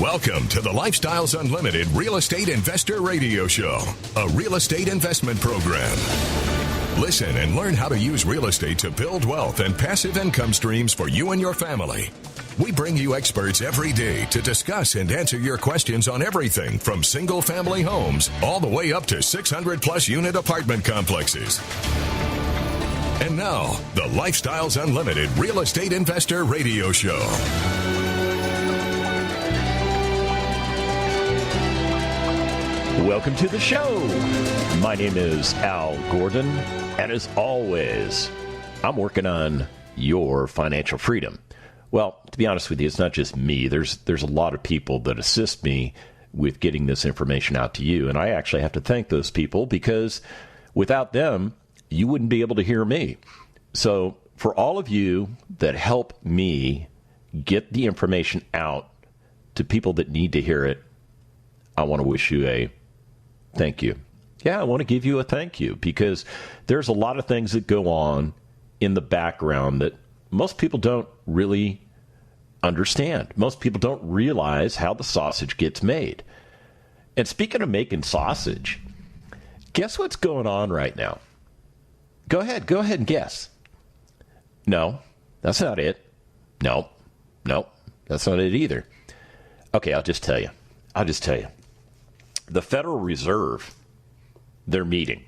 Welcome to the Lifestyles Unlimited Real Estate Investor Radio Show, a real estate investment program. Listen and learn how to use real estate to build wealth and passive income streams for you and your family. We bring you experts every day to discuss and answer your questions on everything from single-family homes all the way up to 600-plus unit apartment complexes. And now, the Lifestyles Unlimited Real Estate Investor Radio Show. Welcome to the show. My name is Al Gordon, and as always, I'm working on your financial freedom. Well, to be honest with you, it's not just me. There's a lot of people that assist me with getting this information out to you, and I actually have to thank those people because without them, you wouldn't be able to hear me. So for all of you that help me get the information out to people that need to hear it, I want to wish you a thank you. Yeah, I want to give you a thank you because there's a lot of things that go on in the background that most people don't really understand. Most people don't realize how the sausage gets made. And speaking of making sausage, guess what's going on right now? Go ahead and guess. No, that's not it. No, that's not it either. Okay, I'll just tell you. The Federal Reserve, they're meeting.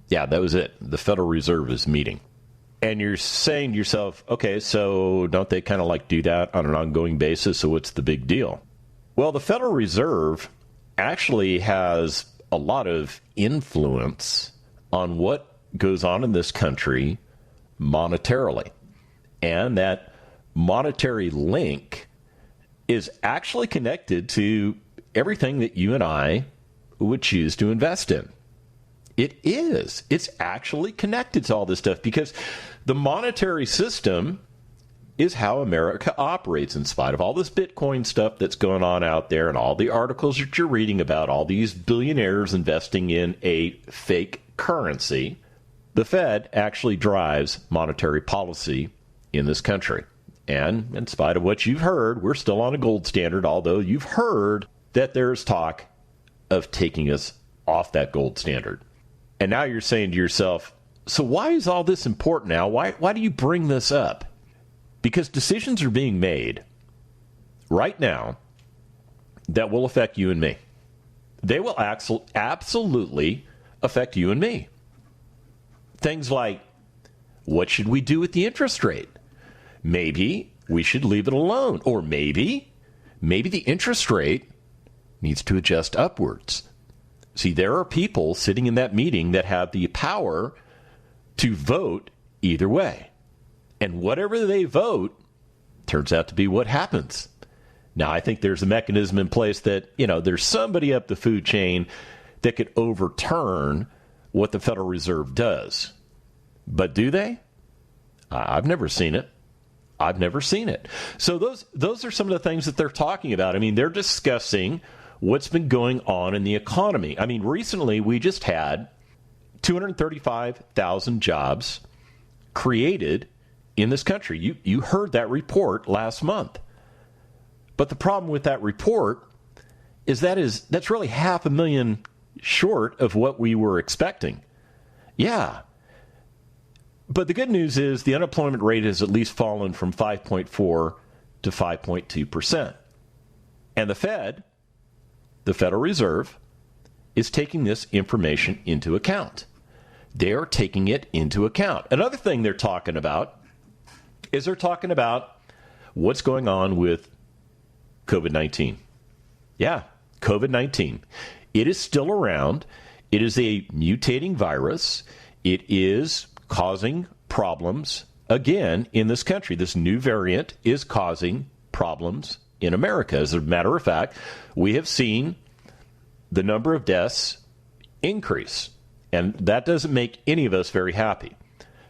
Yeah, that was it. The Federal Reserve is meeting. And you're saying to yourself, okay, so don't they kind of like do that on an ongoing basis? So what's the big deal? Well, the Federal Reserve actually has a lot of influence on what goes on in this country monetarily. And that monetary link is actually connected to everything that you and I would choose to invest in. It is. It's actually connected to all this stuff because the monetary system is how America operates in spite of all this Bitcoin stuff that's going on out there and all the articles that you're reading about, all these billionaires investing in a fake currency. The Fed actually drives monetary policy in this country. And in spite of what you've heard, we're still on a gold standard, although you've heard that there's talk of taking us off that gold standard. And now you're saying to yourself, so why is all this important now? Why do you bring this up? Because decisions are being made right now that will affect you and me. They will absolutely affect you and me. Things like, what should we do with the interest rate? Maybe we should leave it alone. Or maybe the interest rate needs to adjust upwards. See, there are people sitting in that meeting that have the power to vote either way. And whatever they vote turns out to be what happens. Now, I think there's a mechanism in place that, there's somebody up the food chain that could overturn what the Federal Reserve does. But do they? I've never seen it. So those are some of the things that they're talking about. I mean, they're discussing what's been going on in the economy. I mean, recently we just had 235,000 jobs created in this country. You heard that report last month. But the problem with that report is that's really 500,000 short of what we were expecting. Yeah. But the good news is the unemployment rate has at least fallen from 5.4 to 5.2%. And the Federal Reserve, is taking this information into account. They are taking it into account. Another thing they're talking about is what's going on with COVID-19. Yeah, COVID-19. It is still around. It is a mutating virus. It is causing problems again in this country. This new variant is causing problems in America. As a matter of fact, we have seen the number of deaths increase, and that doesn't make any of us very happy.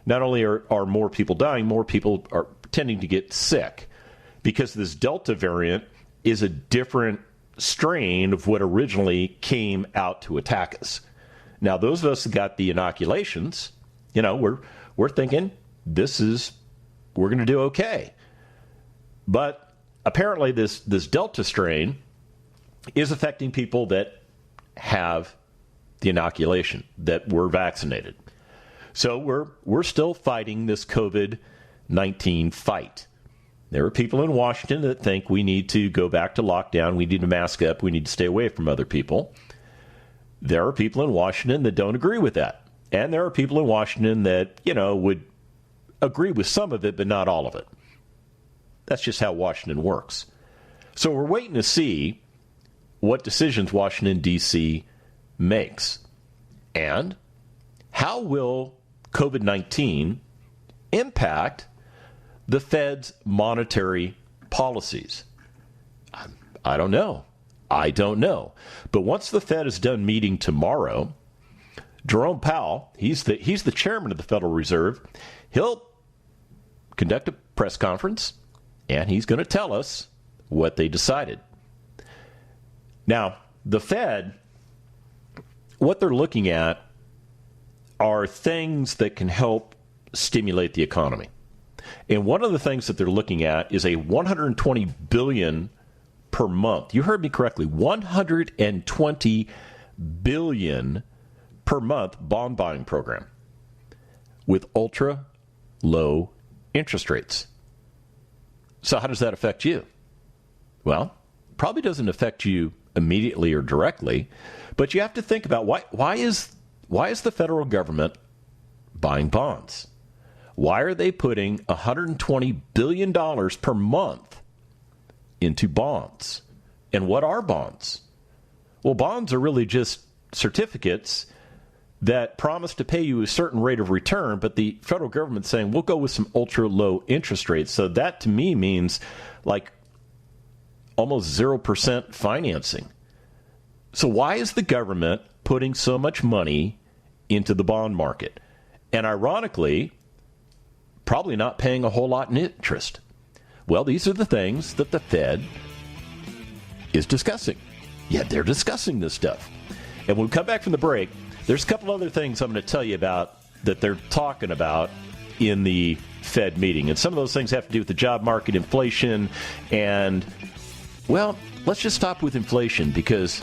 Not only are more people dying, more people are tending to get sick because this Delta variant is a different strain of what originally came out to attack us. Now, those of us that got the inoculations, we're thinking we're going to do okay. But apparently this Delta strain is affecting people that have the inoculation, that were vaccinated. So we're still fighting this COVID-19 fight. There are people in Washington that think we need to go back to lockdown, we need to mask up, we need to stay away from other people. There are people in Washington that don't agree with that. And there are people in Washington that, would agree with some of it, but not all of it. That's just how Washington works. So we're waiting to see what decisions Washington, D.C. makes. And how will COVID-19 impact the Fed's monetary policies? I don't know. I don't know. But once the Fed is done meeting tomorrow, Jerome Powell, he's the chairman of the Federal Reserve, he'll conduct a press conference, and he's going to tell us what they decided. Now, the Fed, what they're looking at are things that can help stimulate the economy. And one of the things that they're looking at is a $120 billion per month. You heard me correctly, $120 billion per month bond buying program with ultra low interest rates. So how does that affect you? Well, probably doesn't affect you immediately or directly, but you have to think about why is the federal government buying bonds? Why are they putting $120 billion per month into bonds? And what are bonds? Well, bonds are really just certificates that promise to pay you a certain rate of return, but the federal government's saying, we'll go with some ultra low interest rates. So that to me means like almost 0% financing. So why is the government putting so much money into the bond market? And ironically, probably not paying a whole lot in interest. Well, these are the things that the Fed is discussing. Yeah, they're discussing this stuff. And when we come back from the break, there's a couple other things I'm going to tell you about that they're talking about in the Fed meeting. And some of those things have to do with the job market, inflation, and, well, let's just stop with inflation because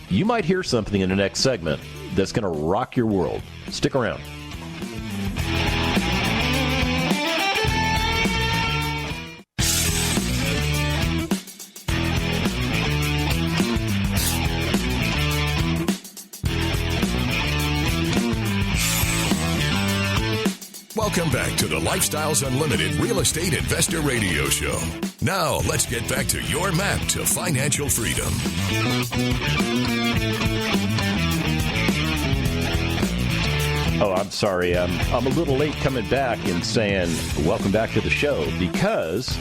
you might hear something in the next segment that's going to rock your world. Stick around. Welcome back to the Lifestyles Unlimited Real Estate Investor Radio Show. Now, let's get back to your map to financial freedom. Oh, I'm sorry. I'm a little late coming back and saying welcome back to the show because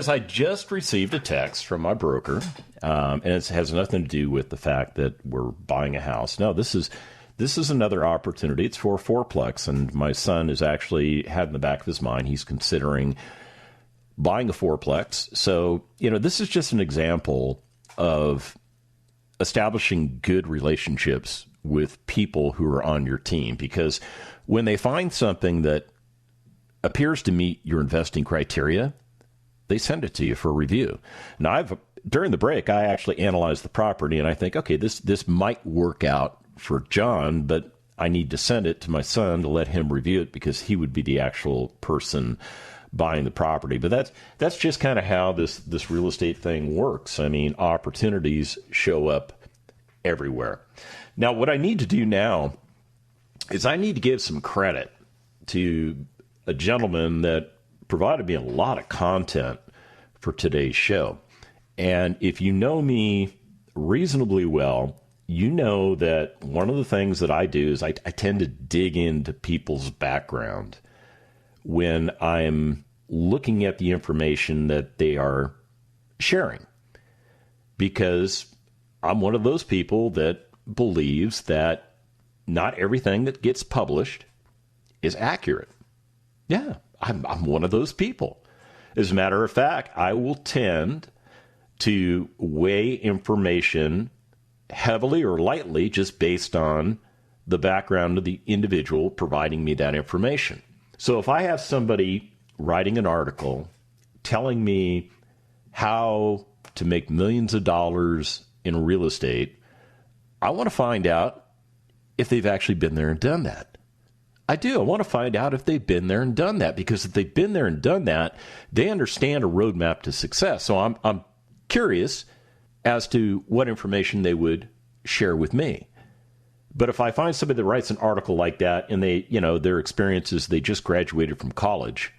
I just received a text from my broker, and it has nothing to do with the fact that we're buying a house. No, this is another opportunity. It's for a fourplex, and my son is actually had in the back of his mind he's considering buying a fourplex. So, this is just an example of establishing good relationships with people who are on your team, because when they find something that appears to meet your investing criteria, they send it to you for review. Now, during the break, I actually analyzed the property, and I think, okay, this might work out for John, but I need to send it to my son to let him review it because he would be the actual person buying the property. But that's just kind of how this real estate thing works. I mean, opportunities show up everywhere. Now, what I need to do now is I need to give some credit to a gentleman that provided me a lot of content for today's show. And if you know me reasonably well, you know that one of the things that I do is I tend to dig into people's background when I'm looking at the information that they are sharing, because I'm one of those people that believes that not everything that gets published is accurate. Yeah, I'm one of those people. As a matter of fact, I will tend to weigh information heavily or lightly just based on the background of the individual providing me that information. So if I have somebody writing an article telling me how to make millions of dollars in real estate, I want to find out if they've actually been there and done that. I do. I want to find out if they've been there and done that, because if they've been there and done that, they understand a roadmap to success. So I'm curious as to what information they would share with me. But if I find somebody that writes an article like that and they, their experiences, they just graduated from college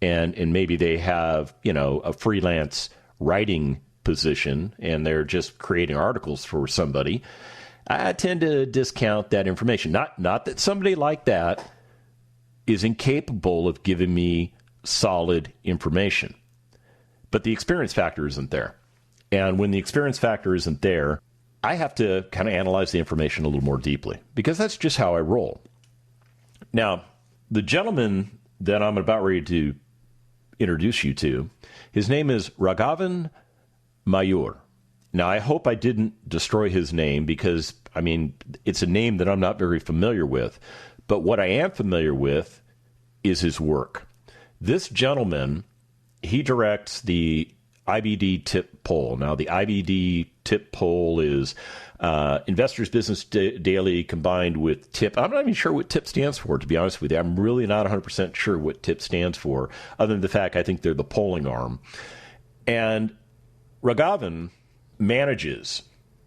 and maybe they have, a freelance writing position and they're just creating articles for somebody, I tend to discount that information. Not that somebody like that is incapable of giving me solid information, but the experience factor isn't there. And when the experience factor isn't there, I have to kind of analyze the information a little more deeply, because that's just how I roll. Now, the gentleman that I'm about ready to introduce you to, his name is Raghavan Mayur. Now, I hope I didn't destroy his name because, it's a name that I'm not very familiar with. But what I am familiar with is his work. This gentleman, he directs the IBD tip poll. Now, the IBD tip poll is Investors Business Daily combined with TIP. I'm not even sure what TIP stands for, to be honest with you. I'm really not 100% sure what TIP stands for, other than the fact I think they're the polling arm. And Raghavan manages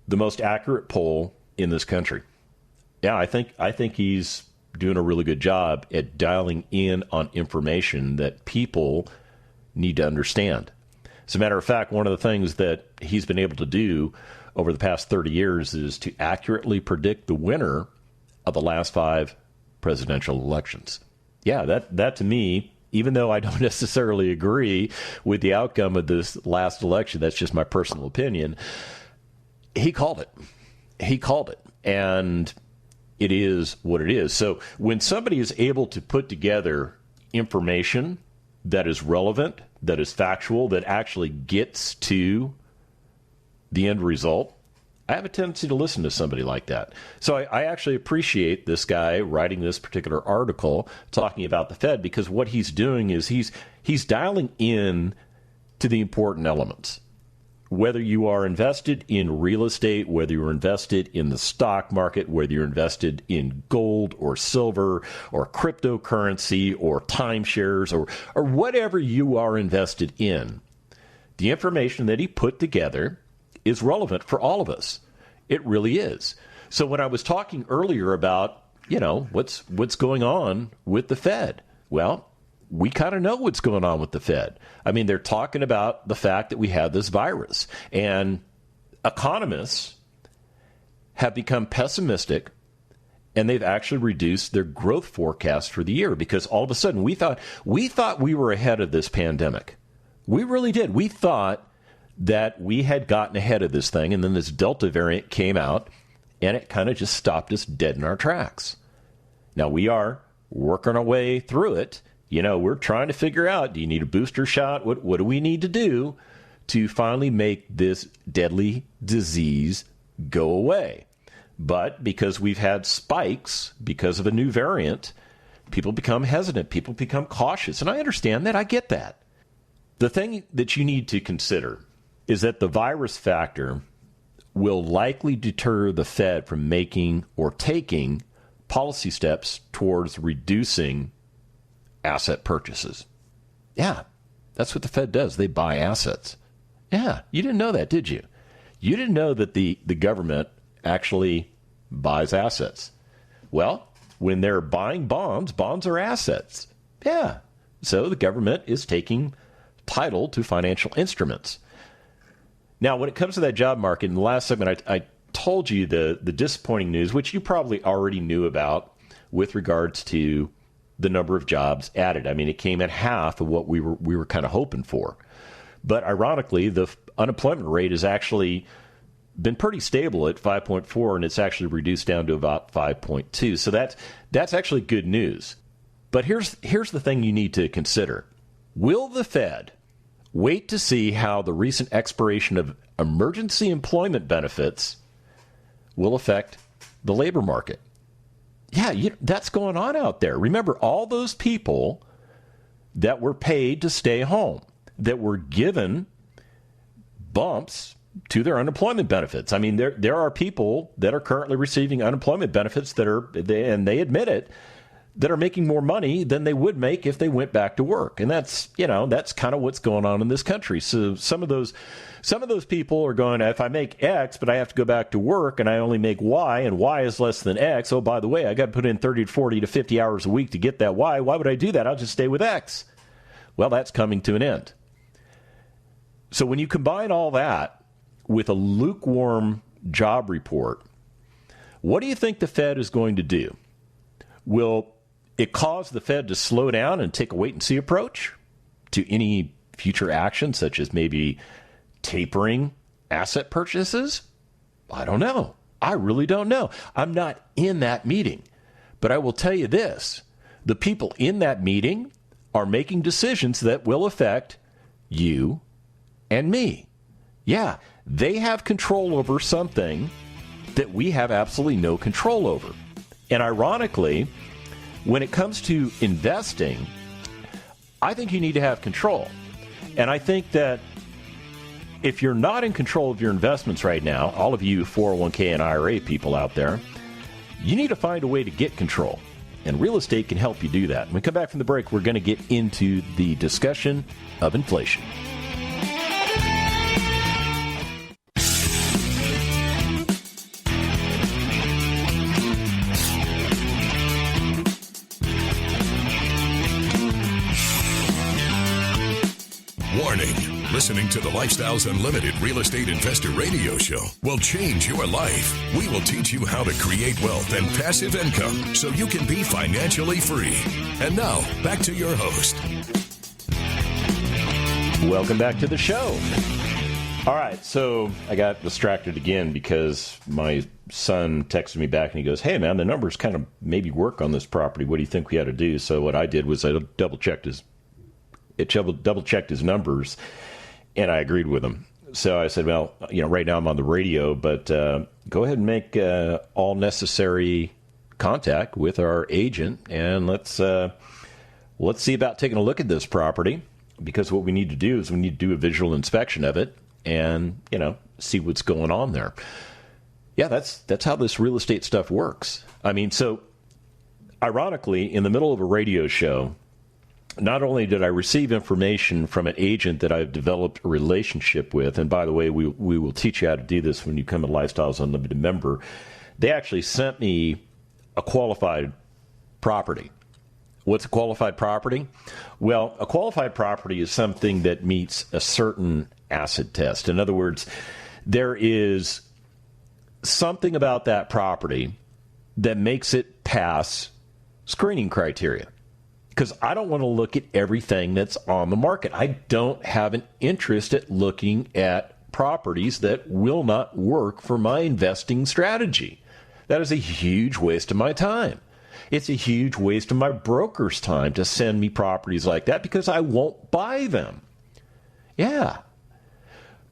the most accurate poll in this country. Yeah, I think he's doing a really good job at dialing in on information that people need to understand. As a matter of fact, one of the things that he's been able to do over the past 30 years is to accurately predict the winner of the last 5 presidential elections. Yeah, that to me, even though I don't necessarily agree with the outcome of this last election, that's just my personal opinion, he called it. He called it. And it is what it is. So when somebody is able to put together information that is relevant, that is factual, that actually gets to the end result, I have a tendency to listen to somebody like that. So I actually appreciate this guy writing this particular article talking about the Fed, because what he's doing is he's dialing in to the important elements. Whether you are invested in real estate, whether you're invested in the stock market, whether you're invested in gold or silver or cryptocurrency or timeshares or whatever you are invested in, the information that he put together is relevant for all of us. It really is. So when I was talking earlier about, what's going on with the Fed, well, we kind of know what's going on with the Fed. They're talking about the fact that we have this virus, and economists have become pessimistic, and they've actually reduced their growth forecast for the year, because all of a sudden we thought we were ahead of this pandemic. We really did. We thought that we had gotten ahead of this thing, and then this Delta variant came out, and it kind of just stopped us dead in our tracks. Now, we are working our way through it. We're trying to figure out, do you need a booster shot? What do we need to do to finally make this deadly disease go away? But because we've had spikes because of a new variant, people become hesitant. People become cautious. And I understand that. I get that. The thing that you need to consider is that the virus factor will likely deter the Fed from making or taking policy steps towards reducing asset purchases. Yeah, that's what the Fed does. They buy assets. Yeah, you didn't know that, did you? You didn't know that the government actually buys assets. Well, when they're buying bonds are assets. Yeah, so the government is taking title to financial instruments. Now, when it comes to that job market, in the last segment, I told you the disappointing news, which you probably already knew about with regards to the number of jobs added. It came at half of what we were kind of hoping for. But ironically, the unemployment rate has actually been pretty stable at 5.4, and it's actually reduced down to about 5.2. So that's actually good news. But here's the thing you need to consider. Will the Fed wait to see how the recent expiration of emergency employment benefits will affect the labor market? Yeah, that's going on out there. Remember, all those people that were paid to stay home, that were given bumps to their unemployment benefits. I mean, there are people that are currently receiving unemployment benefits and they admit it, that are making more money than they would make if they went back to work. And that's kind of what's going on in this country. So some of those people are going, if I make X, but I have to go back to work and I only make Y and Y is less than X. Oh, by the way, I got to put in 30 to 40 to 50 hours a week to get that Y. Why would I do that? I'll just stay with X. Well, that's coming to an end. So when you combine all that with a lukewarm job report, what do you think the Fed is going to do? Will it cause the Fed to slow down and take a wait-and-see approach to any future action, such as maybe tapering asset purchases? I don't know. I really don't know. I'm not in that meeting. But I will tell you this. The people in that meeting are making decisions that will affect you and me. Yeah, they have control over something that we have absolutely no control over. And ironically, when it comes to investing, I think you need to have control. And I think that if you're not in control of your investments right now, all of you 401k and IRA people out there, you need to find a way to get control. And real estate can help you do that. When we come back from the break, we're going to get into the discussion of inflation. Warning. Listening to the Lifestyles Unlimited Real Estate Investor Radio Show will change your life. We will teach you how to create wealth and passive income so you can be financially free. And now, back to your host. Welcome back to the show. All right, so I got distracted again because my son texted me back and he goes, hey, man, the numbers kind of maybe work on this property. What do you think we ought to do? So what I did was I double-checked his numbers, and I agreed with him. So I said, well, right now I'm on the radio, but go ahead and make all necessary contact with our agent, and let's see about taking a look at this property, because what we need to do is we need to do a visual inspection of it and, see what's going on there. Yeah, that's how this real estate stuff works. I mean, so ironically, in the middle of a radio show, not only did I receive information from an agent that I've developed a relationship with, and by the way, we will teach you how to do this when you become a Lifestyles Unlimited member, they actually sent me a qualified property. What's a qualified property? Well, a qualified property is something that meets a certain acid test. In other words, there is something about that property that makes it pass screening criteria. Because I don't want to look at everything that's on the market. I don't have an interest at looking at properties that will not work for my investing strategy. That is a huge waste of my time. It's a huge waste of my broker's time to send me properties like that because I won't buy them. Yeah.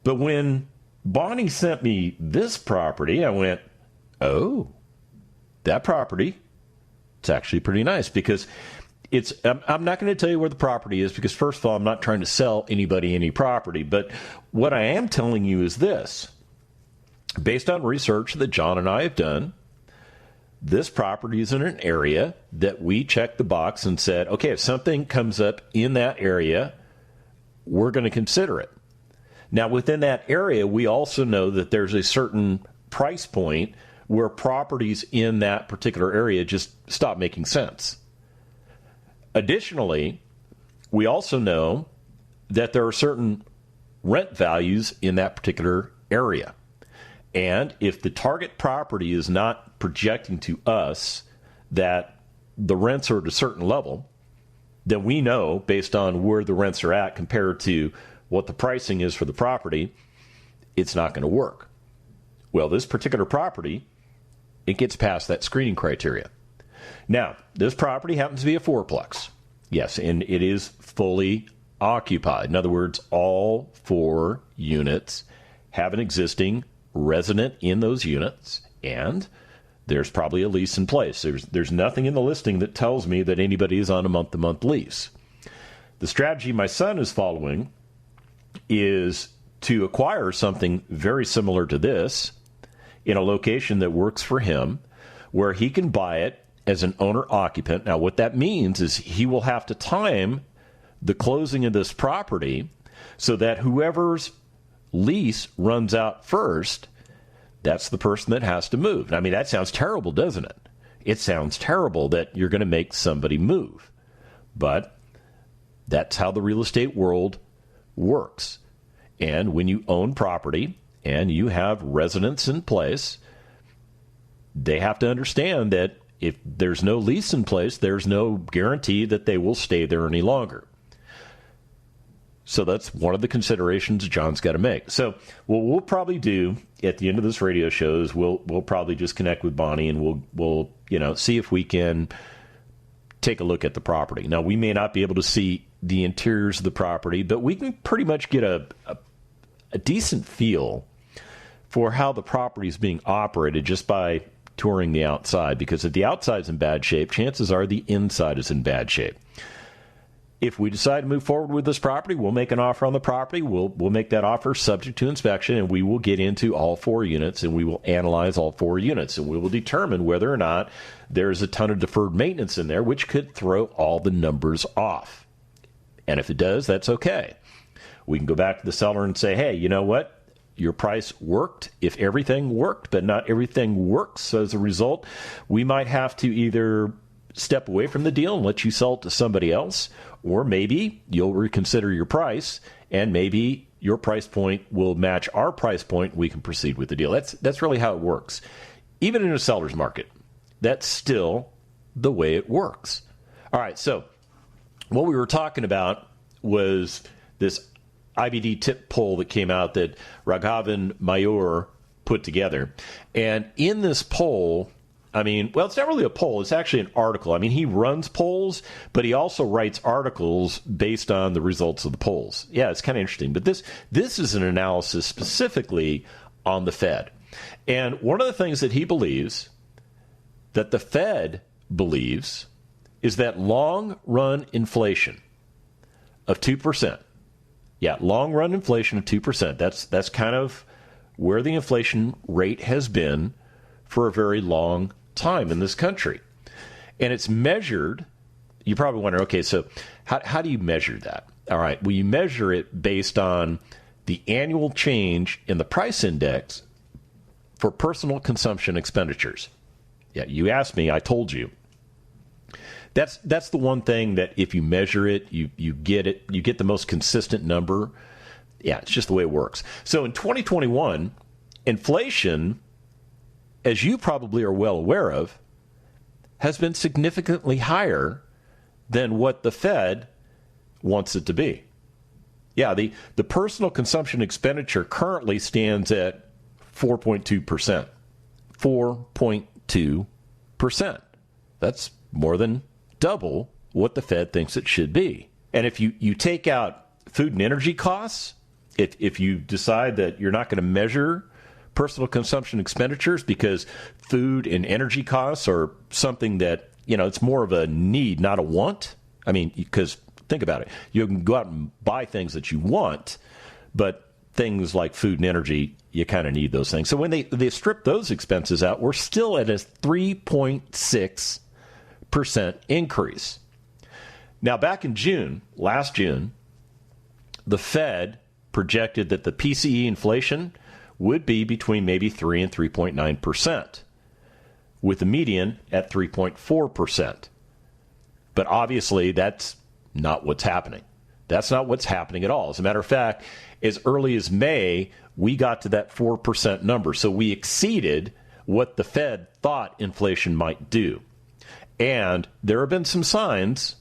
But when Bonnie sent me this property, I went, oh, that property, it's actually pretty nice because I'm not going to tell you where the property is because, first of all, I'm not trying to sell anybody any property. But what I am telling you is this. Based on research that John and I have done, this property is in an area that we checked the box and said, okay, if something comes up in that area, we're going to consider it. Now, within that area, we also know that there's a certain price point where properties in that particular area just stop making sense. Additionally, we also know that there are certain rent values in that particular area. And if the target property is not projecting to us that the rents are at a certain level, then we know, based on where the rents are at compared to what the pricing is for the property, it's not going to work. Well, this particular property, it gets past that screening criteria. Now, this property happens to be a fourplex. Yes, and it is fully occupied. In other words, all 4 units have an existing resident in those units, and there's probably a lease in place. There's nothing in the listing that tells me that anybody is on a month-to-month lease. The strategy my son is following is to acquire something very similar to this in a location that works for him, where he can buy it as an owner-occupant. Now, what that means is he will have to time the closing of this property so that whoever's lease runs out first, that's the person that has to move. I mean, that sounds terrible, doesn't it? It sounds terrible that you're going to make somebody move. But that's how the real estate world works. And when you own property and you have residents in place, they have to understand that if there's no lease in place, there's no guarantee that they will stay there any longer. So that's one of the considerations John's got to make. So what we'll probably do at the end of this radio show is we'll probably just connect with Bonnie and we'll see if we can take a look at the property. Now, we may not be able to see the interiors of the property, but we can pretty much get a decent feel for how the property is being operated just by touring the outside, because if the outside's in bad shape, chances are the inside is in bad shape. If we decide to move forward with this property, we'll make an offer on the property. We'll make that offer subject to inspection, and we will get into all 4 units, and we will analyze all 4 units, and we will determine whether or not there's a ton of deferred maintenance in there, which could throw all the numbers off. And if it does, that's okay. We can go back to the seller and say, hey, you know what? Your price worked if everything worked, but not everything works. So as a result, we might have to either step away from the deal and let you sell it to somebody else, or maybe you'll reconsider your price, and maybe your price point will match our price point. We can proceed with the deal. That's really how it works. Even in a seller's market, that's still the way it works. All right, so what we were talking about was this IBD tip poll that came out that Raghavan Mayur put together. And in this poll, it's not really a poll. It's actually an article. He runs polls, but he also writes articles based on the results of the polls. Yeah, it's kind of interesting. But this is an analysis specifically on the Fed. And one of the things that he believes, that the Fed believes, is that long-run inflation of 2%. Yeah, long-run inflation of 2%. That's kind of where the inflation rate has been for a very long time in this country. And it's measured. You probably wonder, okay, so how do you measure that? All right, well, you measure it based on the annual change in the price index for personal consumption expenditures. Yeah, you asked me, I told you. That's the one thing that if you measure it, you get the most consistent number. Yeah, it's just the way it works. So in 2021, inflation, as you probably are well aware of, has been significantly higher than what the Fed wants it to be. Yeah, the personal consumption expenditure currently stands at 4.2%. 4.2%. That's more than double what the Fed thinks it should be. And if you take out food and energy costs, if you decide that you're not going to measure personal consumption expenditures because food and energy costs are something that, it's more of a need, not a want. Because think about it. You can go out and buy things that you want, but things like food and energy, you kind of need those things. So when they strip those expenses out, we're still at a 3.6% increase. Now, back in last June, the Fed projected that the PCE inflation would be between maybe 3 and 3.9%, with the median at 3.4%. But obviously, that's not what's happening. That's not what's happening at all. As a matter of fact, as early as May, we got to that 4% number. So we exceeded what the Fed thought inflation might do. And there have been some signs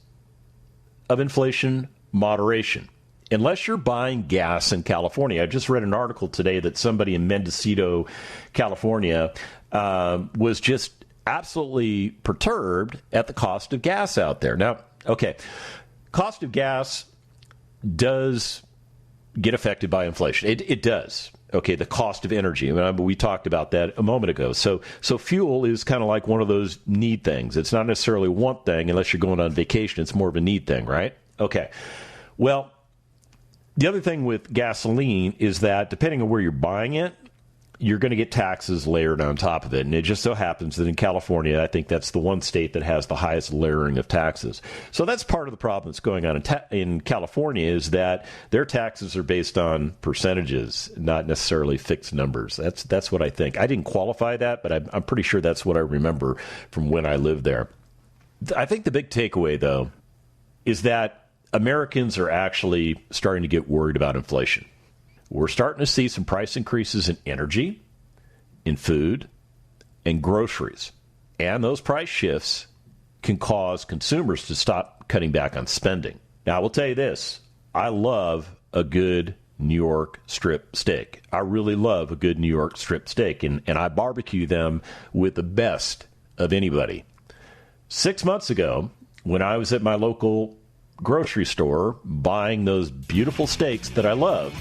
of inflation moderation. Unless you're buying gas in California. I just read an article today that somebody in Mendocino, California, was just absolutely perturbed at the cost of gas out there. Now, okay, cost of gas does get affected by inflation. It does. Okay, the cost of energy. We talked about that a moment ago. So fuel is kind of like one of those need things. It's not necessarily a want thing unless you're going on vacation. It's more of a need thing, right? Okay. Well, the other thing with gasoline is that depending on where you're buying it, you're going to get taxes layered on top of it. And it just so happens that in California, I think that's the one state that has the highest layering of taxes. So that's part of the problem that's going on in California, is that their taxes are based on percentages, not necessarily fixed numbers. That's what I think. I didn't qualify that, but I'm pretty sure that's what I remember from when I lived there. I think the big takeaway, though, is that Americans are actually starting to get worried about inflation. We're starting to see some price increases in energy, in food, and groceries. And those price shifts can cause consumers to stop cutting back on spending. Now, I will tell you this. I love a good New York strip steak. I really love a good New York strip steak, and I barbecue them with the best of anybody. 6 months ago, when I was at my local grocery store buying those beautiful steaks that I love,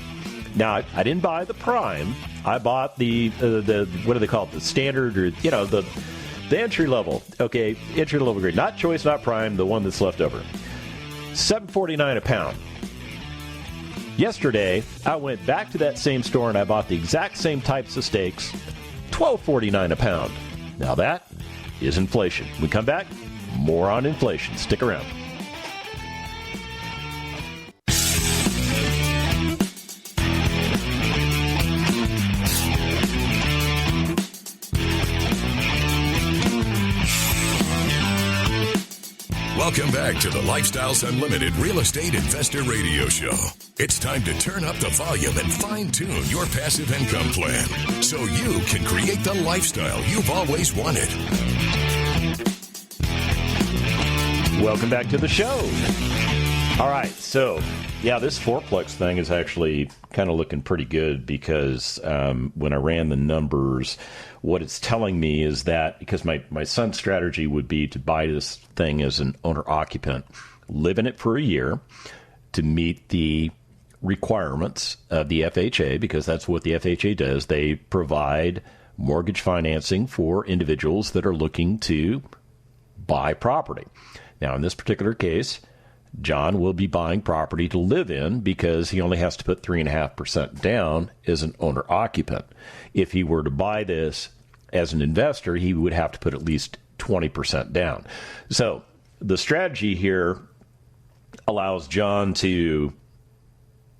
now, I didn't buy the prime. I bought the what do they call it? The standard, or, the entry level. Okay, entry level grade. Not choice, not prime, the one that's left over. $7.49 a pound. Yesterday, I went back to that same store and I bought the exact same types of steaks, $12.49 a pound. Now that is inflation. When we come back, more on inflation. Stick around. Welcome back to the Lifestyles Unlimited Real Estate Investor Radio Show. It's time to turn up the volume and fine-tune your passive income plan so you can create the lifestyle you've always wanted. Welcome back to the show. All right, so, this fourplex thing is actually kind of looking pretty good, because when I ran the numbers, what it's telling me is that, because my son's strategy would be to buy this thing as an owner-occupant, live in it for a year to meet the requirements of the FHA, because that's what the FHA does. They provide mortgage financing for individuals that are looking to buy property. Now, in this particular case, John will be buying property to live in because he only has to put 3.5% down as an owner-occupant. If he were to buy this as an investor, he would have to put at least 20% down. So the strategy here allows John to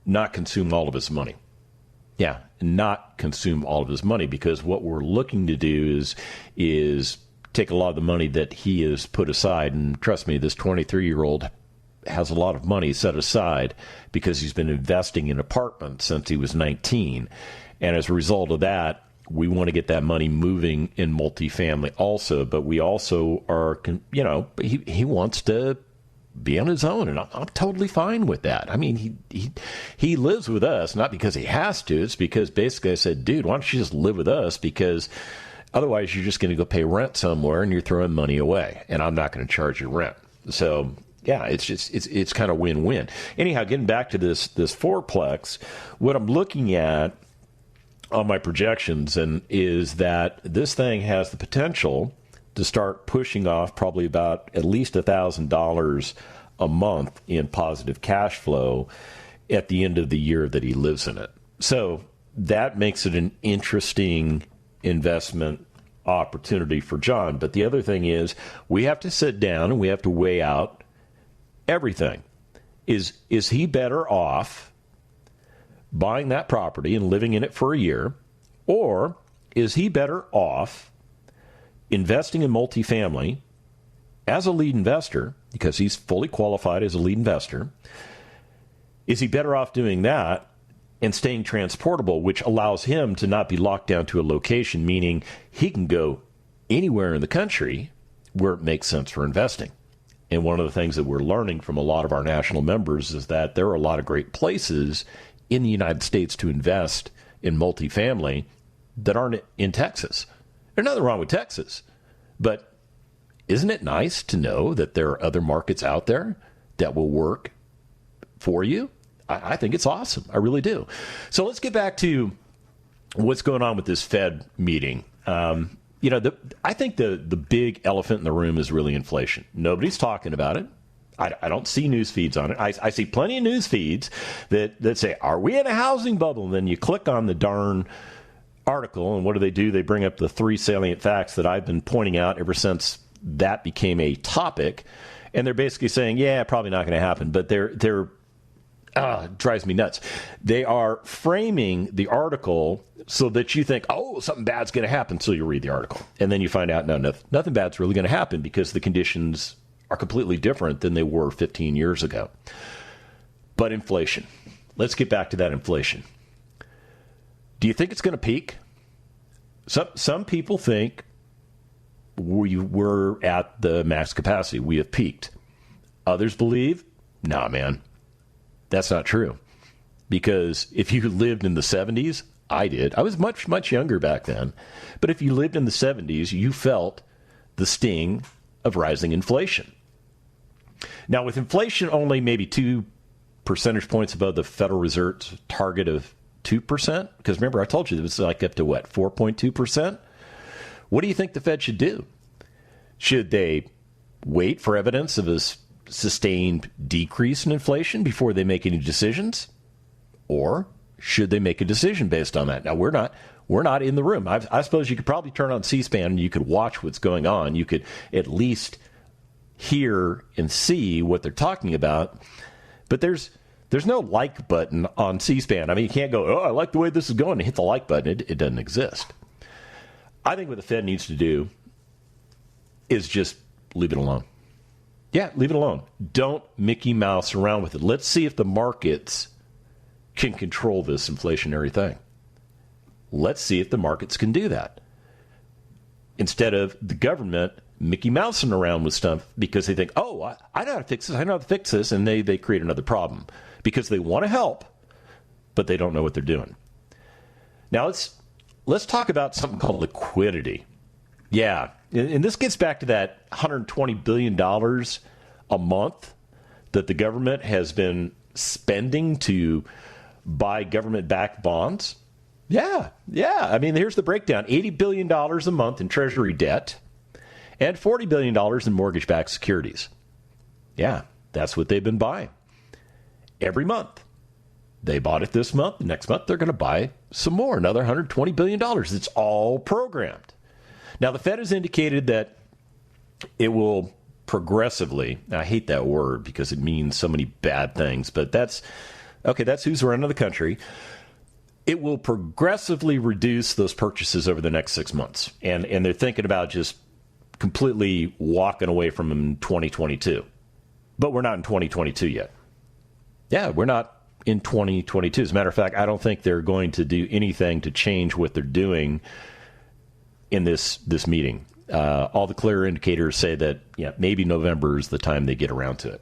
not consume all of his money. Yeah, not consume all of his money, because what we're looking to do is take a lot of the money that he has put aside. And trust me, this 23-year-old has a lot of money set aside because he's been investing in apartments since he was 19. And as a result of that, we want to get that money moving in multifamily also. But we also are, he wants to be on his own, and I'm totally fine with that. I mean, he lives with us, not because he has to. It's because basically I said, dude, why don't you just live with us? Because otherwise you're just going to go pay rent somewhere and you're throwing money away, and I'm not going to charge you rent. So yeah, it's kind of win-win. Anyhow, getting back to this fourplex, what I'm looking at on my projections is that this thing has the potential to start pushing off probably about at least $1,000 a month in positive cash flow at the end of the year that he lives in it. So that makes it an interesting investment opportunity for John. But the other thing is, we have to sit down and we have to weigh out everything. Is he better off buying that property and living in it for a year, or is he better off investing in multifamily as a lead investor, because he's fully qualified as a lead investor? Is he better off doing that and staying transportable, which allows him to not be locked down to a location, meaning he can go anywhere in the country where it makes sense for investing? And one of the things that we're learning from a lot of our national members is that there are a lot of great places in the United States to invest in multifamily that aren't in Texas. There's nothing wrong with Texas, but isn't it nice to know that there are other markets out there that will work for you? I think it's awesome. I really do. So let's get back to what's going on with this Fed meeting. I think the big elephant in the room is really inflation. Nobody's talking about it. I don't see news feeds on it. I see plenty of news feeds that say, are we in a housing bubble? And then you click on the darn article, and what do? They bring up the 3 salient facts that I've been pointing out ever since that became a topic. And they're basically saying, yeah, probably not going to happen. But they're it drives me nuts. They are framing the article so that you think, oh, something bad's going to happen, so you read the article. And then you find out, no, nothing bad's really going to happen because the conditions are completely different than they were 15 years ago. But inflation. Let's get back to that inflation. Do you think it's going to peak? Some people think we're at the max capacity. We have peaked. Others believe, nah, man, that's not true. Because if you lived in the 70s, I did. I was much, much younger back then. But if you lived in the 70s, you felt the sting of rising inflation. Now, with inflation only maybe 2 percentage points above the Federal Reserve's target of 2%, because remember, I told you it was like up to 4.2%? What do you think the Fed should do? Should they wait for evidence of a sustained decrease in inflation before they make any decisions? Or should they make a decision based on that? Now, we're not in the room. I suppose you could probably turn on C-SPAN and you could watch what's going on. You could at least hear and see what they're talking about. But there's no like button on C-SPAN. I mean, you can't go, oh, I like the way this is going, and hit the like button. It doesn't exist. I think what the Fed needs to do is just leave it alone. Yeah, leave it alone. Don't Mickey Mouse around with it. Let's see if the markets can control this inflationary thing. Let's see if the markets can do that. Instead of the government Mickey Mousing around with stuff because they think, oh, I know how to fix this, I know how to fix this, and they create another problem because they want to help, but they don't know what they're doing. Now, let's talk about something called liquidity. Yeah, and this gets back to that $120 billion a month that the government has been spending to buy government-backed bonds. Yeah. I mean, here's the breakdown. $80 billion a month in Treasury debt and $40 billion in mortgage-backed securities. Yeah, that's what they've been buying every month. They bought it this month. Next month, they're going to buy some more, another $120 billion. It's all programmed. Now, the Fed has indicated that it will progressively, I hate that word because it means so many bad things, but that's who's running the country. It will progressively reduce those purchases over the next 6 months. And they're thinking about just completely walking away from them in 2022. But we're not in 2022 yet. Yeah, we're not in 2022. As a matter of fact, I don't think they're going to do anything to change what they're doing in this meeting. All the clear indicators say that maybe November is the time they get around to it.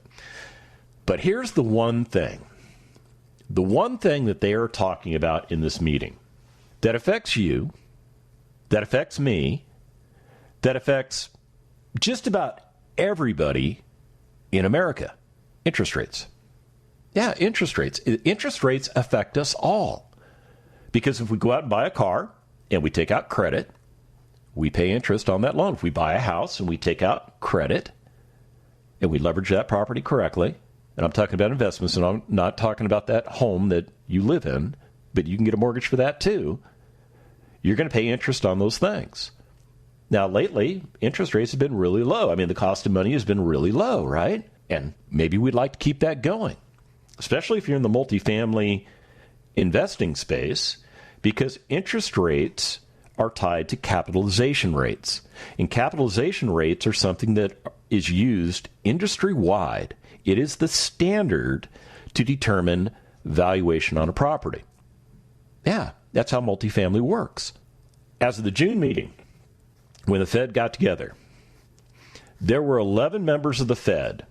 But here's the one thing. The one thing that they are talking about in this meeting that affects you, that affects me, that affects just about everybody in America, interest rates. Yeah, interest rates. Interest rates affect us all. Because if we go out and buy a car and we take out credit, we pay interest on that loan. If we buy a house and we take out credit and we leverage that property correctly, and I'm talking about investments, and I'm not talking about that home that you live in, but you can get a mortgage for that too, you're going to pay interest on those things. Now, lately, interest rates have been really low. I mean, the cost of money has been really low, right? And maybe we'd like to keep that going, especially if you're in the multifamily investing space, because interest rates are tied to capitalization rates. And capitalization rates are something that is used industry-wide. It is the standard to determine valuation on a property. Yeah, that's how multifamily works. As of the June meeting, when the Fed got together, there were 11 members of the Fed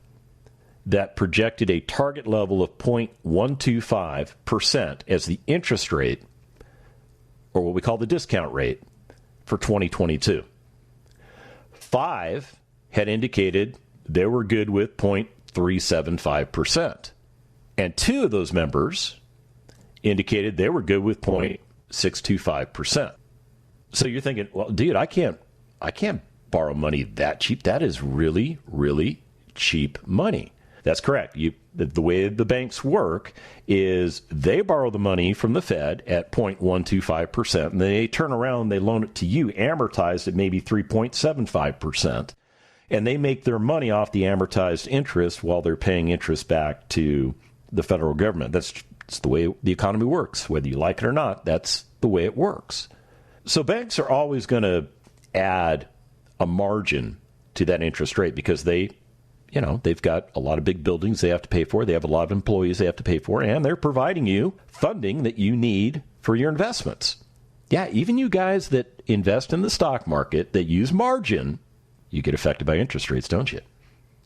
that projected a target level of 0.125% as the interest rate, or what we call the discount rate, for 2022. 5 had indicated they were good with 0.375%. And 2 of those members indicated they were good with 0.625%. So you're thinking, well, dude, I can't borrow money that cheap. That is really, really cheap money. That's correct. The way the banks work is they borrow the money from the Fed at 0.125%, and they turn around, they loan it to you amortized at maybe 3.75%, and they make their money off the amortized interest while they're paying interest back to the federal government. That's the way the economy works. Whether you like it or not, that's the way it works. So banks are always going to add a margin to that interest rate because they've got a lot of big buildings they have to pay for. They have a lot of employees they have to pay for, and they're providing you funding that you need for your investments. Yeah, even you guys that invest in the stock market that use margin, you get affected by interest rates, don't you?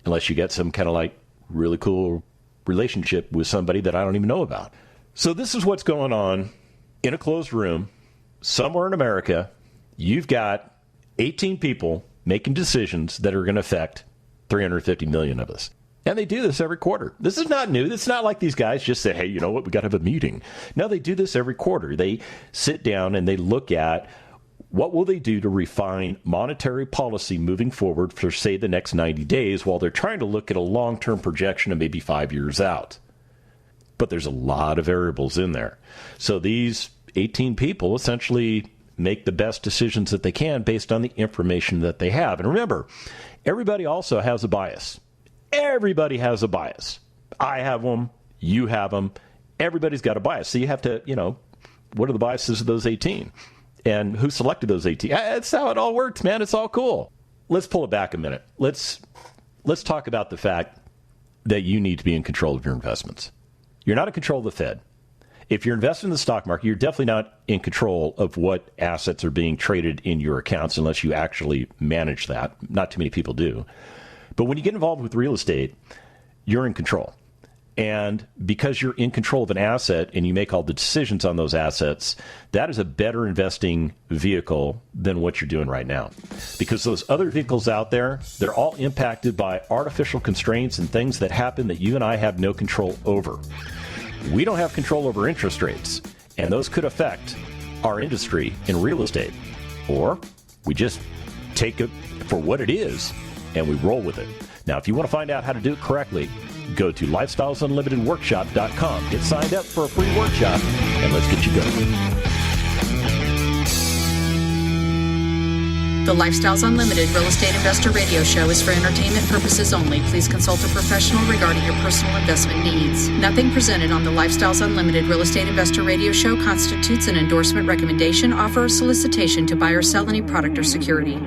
Unless you get some kind of like really cool relationship with somebody that I don't even know about. So this is what's going on in a closed room somewhere in America. You've got 18 people making decisions that are going to affect 350 million of us. And they do this every quarter. This is not new. It's not like these guys just say, hey, you know what, we got to have a meeting. No, they do this every quarter. They sit down and they look at what will they do to refine monetary policy moving forward for, say, the next 90 days while they're trying to look at a long-term projection of maybe 5 years out. But there's a lot of variables in there. So these 18 people essentially make the best decisions that they can based on the information that they have. And remember, everybody also has a bias. Everybody has a bias. I have them. You have them. Everybody's got a bias. So you have to, what are the biases of those 18? And who selected those 18? That's how it all works, man. It's all cool. Let's pull it back a minute. Let's talk about the fact that you need to be in control of your investments. You're not in control of the Fed. If you're investing in the stock market, you're definitely not in control of what assets are being traded in your accounts unless you actually manage that. Not too many people do. But when you get involved with real estate, you're in control. And because you're in control of an asset and you make all the decisions on those assets, that is a better investing vehicle than what you're doing right now. Because those other vehicles out there, they're all impacted by artificial constraints and things that happen that you and I have no control over. We don't have control over interest rates, and those could affect our industry in real estate. Or we just take it for what it is and we roll with it. Now, if you want to find out how to do it correctly, go to lifestylesunlimitedworkshop.com. Get signed up for a free workshop, and let's get you going. The Lifestyles Unlimited Real Estate Investor Radio Show is for entertainment purposes only. Please consult a professional regarding your personal investment needs. Nothing presented on the Lifestyles Unlimited Real Estate Investor Radio Show constitutes an endorsement, recommendation, offer, or solicitation to buy or sell any product or security.